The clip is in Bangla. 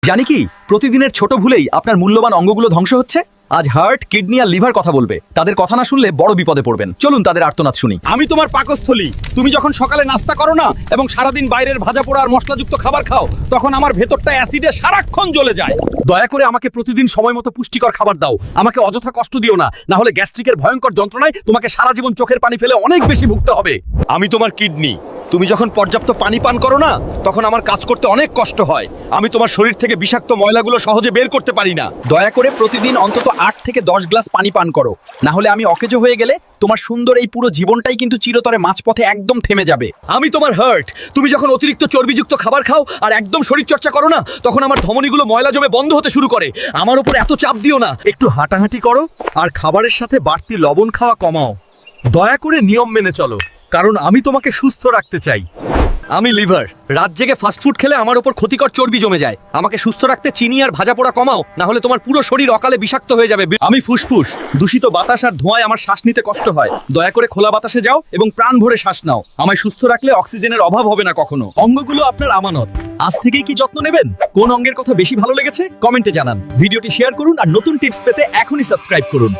জানি কি প্রতিদিনের ছোট ভুলেই আপনার মূল্যবান অঙ্গগুলো ধ্বংস হচ্ছে। আজ হার্ট, কিডনি আর লিভার কথা বলবে। তাদের কথা না শুনলে বড় বিপদে পড়বেন। চলুন তাদের আর্তনাদ শুনি। আমি তোমার পাকস্থলী। তুমি যখন সকালে নাস্তা করো না এবং সারাদিন বাইরের ভাজা পোড়া আর মশলাযুক্ত খাবার খাও, তখন আমার ভেতরটা অ্যাসিডে সারাক্ষণ জ্বলে যায়। দয়া করে আমাকে প্রতিদিন সময় মতো পুষ্টিকর খাবার দাও। আমাকে অযথা কষ্ট দিও না, না হলে গ্যাস্ট্রিকের ভয়ঙ্কর যন্ত্রণায় তোমাকে সারা জীবন চোখের পানি ফেলে অনেক বেশি ভুগতে হবে। আমি তোমার কিডনি। তুমি যখন পর্যাপ্ত পানি পান করো না, তখন আমার কাজ করতে অনেক কষ্ট হয়। আমি তোমার শরীর থেকে বিষাক্ত ময়লাগুলো সহজে বের করতে পারি না। দয়া করে প্রতিদিন অন্তত 8 থেকে 10 গ্লাস পানি পান করো, না হলে আমি অকেজো হয়ে গেলে তোমার সুন্দর এই পুরো জীবনটাই কিন্তু চিরতরে মাঝপথে একদম থেমে যাবে। আমি তোমার হার্ট। তুমি যখন অতিরিক্ত চর্বিযুক্ত খাবার খাও আর একদম শরীর চর্চা করো না, তখন আমার ধমনীগুলো ময়লা জমে বন্ধ হতে শুরু করে। আমার উপর এত চাপ দিও না। একটু হাঁটাহাঁটি করো আর খাবারের সাথে বাড়তি লবণ খাওয়া কমাও। দয়া করে নিয়ম মেনে চলো, কারণ আমি তোমাকে সুস্থ রাখতে চাই। আমি লিভার। রাত জেগে ফাস্টফুড খেলে আমার উপর ক্ষতিকর চর্বি জমে যায়। আমাকে সুস্থ রাখতে চিনি আর ভাজা পোড়া কমাও, না হলে তোমার পুরো শরীর অকালে বিষাক্ত হয়ে যাবে। আমি ফুসফুস। দূষিত বাতাস আর ধোঁয়ায় আমার শ্বাস নিতে কষ্ট হয়। দয়া করে খোলা বাতাসে যাও এবং প্রাণ ভরে শ্বাস নাও। আমায় সুস্থ রাখলে অক্সিজেনের অভাব হবে না কখনো। অঙ্গগুলো আপনার আমানত। আজ থেকেই কি যত্ন নেবেন? কোন অঙ্গের কথা বেশি ভালো লেগেছে কমেন্টে জানান। ভিডিওটি শেয়ার করুন আর নতুন টিপস পেতে এখনই সাবস্ক্রাইব করুন।